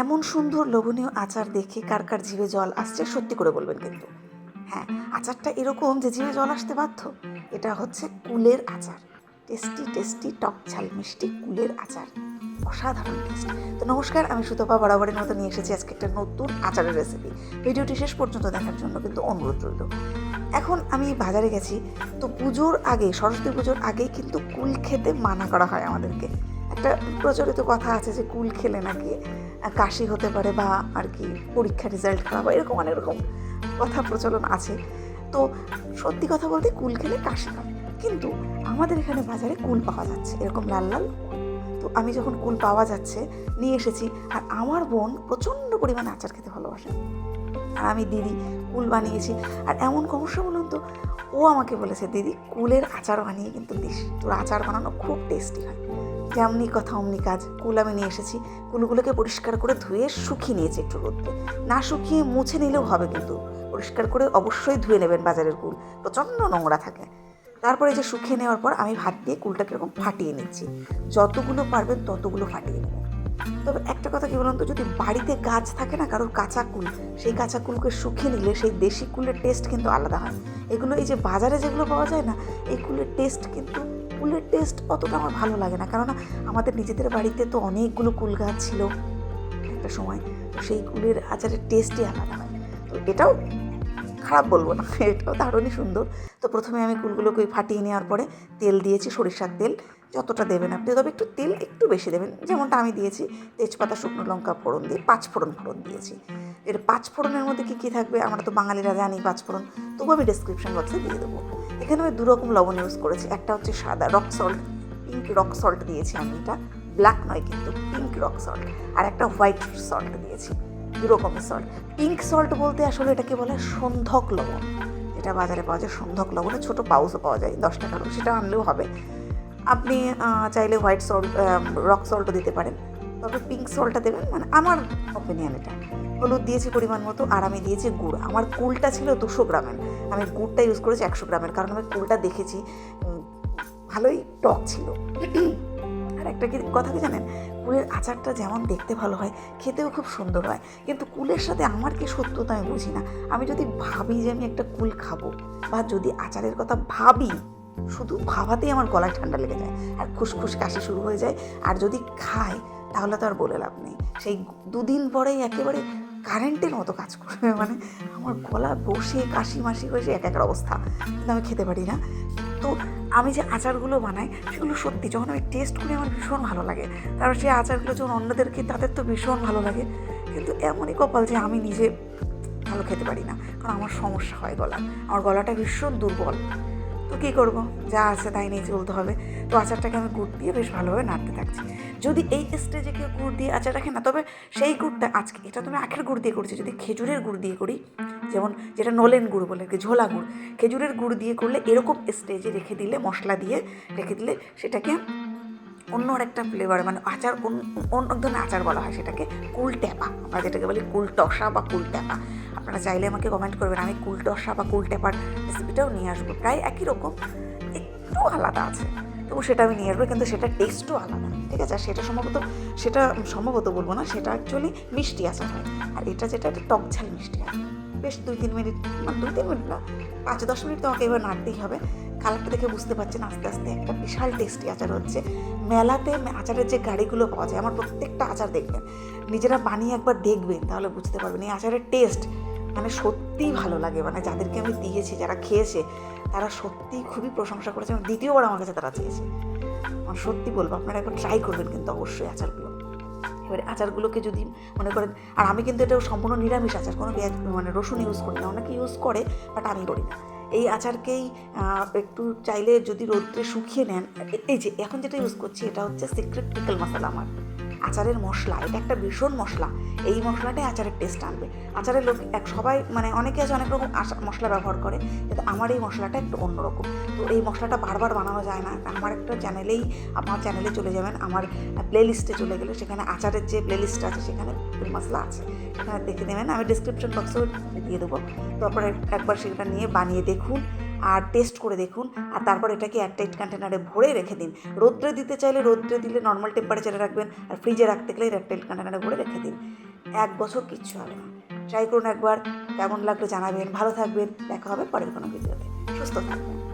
এমন সুন্দর লোভনীয় আচার দেখে কার কার জিভে জল আসছে সত্যি করে বলবেন কিন্তু। হ্যাঁ, আচারটা এরকম যে জিভে জল আসতে বাধ্য। এটা হচ্ছে কুলের আচার। টেস্টি টেস্টি টক ঝাল মিষ্টি কুলের আচার, অসাধারণ টেস্ট। তো নমস্কার, আমি সুতপা বরাবরের মতো নিয়ে এসেছি আজকে একটা নতুন আচারের রেসিপি। ভিডিওটি শেষ পর্যন্ত দেখার জন্য কিন্তু অনুরোধ রইল। এখন আমি বাজারে গেছি, তো পুজোর আগে, সরস্বতী পুজোর আগেই কিন্তু কুল খেতে মানা করা হয় আমাদেরকে। একটা প্রচলিত কথা আছে যে কুল খেলে নাকি কাশি হতে পারে বা আর কি পরীক্ষার রেজাল্ট খারাপ হয়, এরকম অনেক রকম কথা প্রচলন আছে। তো সত্যি কথা বলতে কুল খেলে কাশি হয়, কিন্তু আমাদের এখানে বাজারে কুল পাওয়া যাচ্ছে এরকম লাল লাল। তো আমি যখন কুল পাওয়া যাচ্ছে নিয়ে এসেছি, আর আমার বোন প্রচণ্ড পরিমাণে আচার খেতে ভালোবাসে, আর আমি দিদি কুল বানিয়েছি। আর এমন সমস্যা বলুন তো, ও আমাকে বলেছে দিদি কুলের আচার বানিয়ে কিন্তু দিস, তোর আচার বানানো খুব টেস্টি হয়। যেমনি কথা অমনি কাজ। কুল আমি নিয়ে এসেছি, কুলগুলোকে পরিষ্কার করে ধুয়ে শুকিয়ে নিয়েছি একটু রোদ্রে। না শুকিয়ে মুছে নিলেও হবে, কিন্তু পরিষ্কার করে অবশ্যই ধুয়ে নেবেন, বাজারের কুল প্রচণ্ড নোংরা থাকে। তারপরে যে শুকিয়ে নেওয়ার পর আমি ভাত দিয়ে কুলটাকে এরকম ফাটিয়ে নিচ্ছি, যতগুলো পারবেন ততগুলো ফাটিয়ে নেবেন। তবে একটা কথা কি বলুন তো, যদি বাড়িতে গাছ থাকে না কারোর কাঁচা কুল, সেই কাঁচা কুলকে শুকিয়ে নিলে সেই দেশি কুলের টেস্ট কিন্তু আলাদা হয়। এগুলো এই যে বাজারে যেগুলো পাওয়া যায় না, এই কুলের টেস্ট কিন্তু, কুলের টেস্ট অতটা আমার ভালো লাগে না, কেননা আমাদের নিজেদের বাড়িতে তো অনেকগুলো কুল গাছ ছিল একটা সময়, তো সেই কুলের আচারের টেস্টই আলাদা হয়। তো এটাও খারাপ বলবো না, এটাও দারুণই সুন্দর। তো প্রথমে আমি কুলগুলোকে ফাটিয়ে নেওয়ার পরে তেল দিয়েছি, সরিষার তেল যতটা দেবেন আপনি, তবে একটু তেল একটু বেশি দেবেন, যেমনটা আমি দিয়েছি। তেজপাতা, শুকনো লঙ্কা ফোড়ন দিয়ে পাঁচফোড়ন দিয়েছি। এর পাঁচফোড়নের মধ্যে কী কী থাকবে আমরা তো বাঙালিরা জানি পাঁচফোড়ন, তবু আমি ডেসক্রিপশন বক্সে দিয়ে দেবো। এখানে আমি 2 রকম লবণ ইউজ করেছি। একটা হচ্ছে সাদা rock salt, pink rock salt দিয়েছি আমি, এটা ব্ল্যাক নয় কিন্তু পিঙ্ক রক সল্ট। আর একটা হোয়াইট সল্ট দিয়েছি, 2 রকমের সল্ট। পিঙ্ক সল্ট বলতে আসলে এটাকে বলে সন্ধক লবণ, যেটা বাজারে পাওয়া যায় সন্ধক লবণের ছোটো পাউচও পাওয়া যায় 10 টাকারও, সেটা আনলেও হবে। আপনি চাইলে হোয়াইট সল্ট, রক সল্টও দিতে পারেন, তবে পিঙ্ক সল্টটা দেবেন, মানে আমার অপিনিয়ন এটা। হলুদ দিয়েছি পরিমাণ মতো, আর আমি দিয়েছি গুড়। আমার কুলটা ছিল 200 গ্রামের, আমি গুড়টা ইউজ করেছি 100 গ্রামের, কারণ আমি কুলটা দেখেছি ভালোই টক ছিল। আর একটা কি কথা কি জানেন, কুলের আচারটা যেমন দেখতে ভালো হয়, খেতেও খুব সুন্দর হয়, কিন্তু কুলের সাথে আমার কি সত্যতা আমি বুঝি না। আমি যদি ভাবি যে আমি একটা কুল খাবো, বা যদি আচারের কথা ভাবি, শুধু ভাবাতেই আমার গলায় ঠান্ডা লেগে যায় আর খুসখুস কাশি শুরু হয়ে যায়। আর যদি খাই তাহলে তো আর বলে লাভ নেই, সেই 2 দিন পরেই একেবারে কারেন্টের মতো কাজ করবে, মানে আমার গলা বসে কাশি মাসি হয়েছে এক একটা অবস্থা, কিন্তু আমি খেতে পারি না। তো আমি যে আচারগুলো বানাই সেগুলো সত্যি যখন আমি টেস্ট করি আমার ভীষণ ভালো লাগে। তারপর সেই আচারগুলো যখন অন্যদেরকে, তাদের তো ভীষণ ভালো লাগে। কিন্তু এমনই কপাল যে আমি নিজে ভালো খেতে পারি না, কারণ আমার সমস্যা হয় গলার, আমার গলাটা ভীষণ দুর্বল। তো কী করবো, যা আছে তাই নিয়ে চলতে হবে। তো আচারটাকে আমি গুড় দিয়ে বেশ ভালোভাবে নাড়তে থাকছি। যদি এই স্টেজে কেউ গুড় দিয়ে আচার রাখে না, তবে সেই গুড়টা, আজকে এটা তো আমি আখের গুড় দিয়ে করছি, যদি খেজুরের গুড় দিয়ে করি, যেমন যেটা নলেন গুড় বলে আর কি, ঝোলা গুড়, খেজুরের গুড় দিয়ে করলে এরকম স্টেজে রেখে দিলে, মশলা দিয়ে রেখে দিলে সেটাকে অন্য একটা ফ্লেভার, মানে আচার, অন্য ধরনের আচার বলা হয় সেটাকে, কুল ট্যাপা, আমরা যেটাকে বলি কুল টসা বা কুল ট্যাপা। আপনারা চাইলে আমাকে কমেন্ট করবেন, আমি কুল টসা বা কুল ট্যাপার রেসিপিটাও নিয়ে আসবো, প্রায় একই রকম, একটু আলাদা আছে, তবু সেটা আমি নিয়ে আসবো, কিন্তু সেটা টেস্টও আলাদা, ঠিক আছে। আর সেটা সম্ভবত বলবো না, সেটা অ্যাকচুয়ালি মিষ্টি আচার হয়, আর এটা যেটা, এটা টক ঝাল মিষ্টি হয়। বেশ 2-3 মিনিট, মানে 2-3 মিনিট না, 5-10 মিনিট তোমাকে এবার নাড়তেই হবে। কালারটা দেখে বুঝতে পারছেন আস্তে আস্তে একটা বিশাল টেস্টি আচার হচ্ছে। মেলাতে আচারের যে গাড়িগুলো পাওয়া যায়, আমার প্রত্যেকটা আচার দেখবেন, নিজেরা বানিয়ে একবার দেখবেন, তাহলে বুঝতে পারবেন এই আচারের টেস্ট মানে সত্যিই ভালো লাগে। মানে যাদেরকে আমি দিয়েছি, যারা খেয়েছে, তারা সত্যিই খুবই প্রশংসা করেছে, এবং দ্বিতীয়বার আমার কাছে তারা চেয়েছে। আমার সত্যি বলবো, আপনারা একবার ট্রাই করবেন কিন্তু অবশ্যই আচারগুলো। এবারে আচারগুলোকে যদি মনে করেন, আর আমি কিন্তু এটা সম্পূর্ণ নিরামিষ আচার, কোনো পেঁয়াজ মানে রসুন ইউজ করি না, অনেকে ইউজ করে বাট আমি করি না। এই আচারকেই একটু চাইলে যদি রোদ্রে শুকিয়ে নেন, এই যে এখন যেটা ইউজ করছি এটা হচ্ছে সিক্রেট পিকল মশলা, আমার আচারের মশলা, এটা একটা ভীষণ মশলা, এই মশলাটাই আচারের টেস্ট আনবে। আচারের লোক সবাই, মানে অনেকে আছে অনেক রকম মশলা ব্যবহার করে, কিন্তু আমার এই মশলাটা একটু অন্যরকম। তো এই মশলাটা বারবার বানানো যায় না, আমার চ্যানেলে চলে যাবেন, আমার প্লেলিস্টে চলে গেলে সেখানে আচারের যে প্লেলিস্ট আছে সেখানে মশলা আছে, সেখানে দেখে নেবেন, আমি ডিসক্রিপশন বক্সেও দিয়ে দেবো। তারপরে একবার সেটা নিয়ে বানিয়ে দেখুন আর টেস্ট করে দেখুন, আর তারপর এটাকে এয়ারটাইট কন্টেনারে ভরে রেখে দিন। রোদ্রে দিতে চাইলে রোদ্রে দিলে নর্মাল টেম্পারেচারে রাখবেন, আর ফ্রিজে রাখতে গেলে এয়ারটাইট কন্টেনারে ভরে রেখে দিন। 1 বছর কিচ্ছু হবে না। ট্রাই করুন একবার, কেমন লাগলো জানাবেন। ভালো থাকবেন, দেখা হবে পরের কোনো ভিডিওতে। সুস্থ থাকবেন।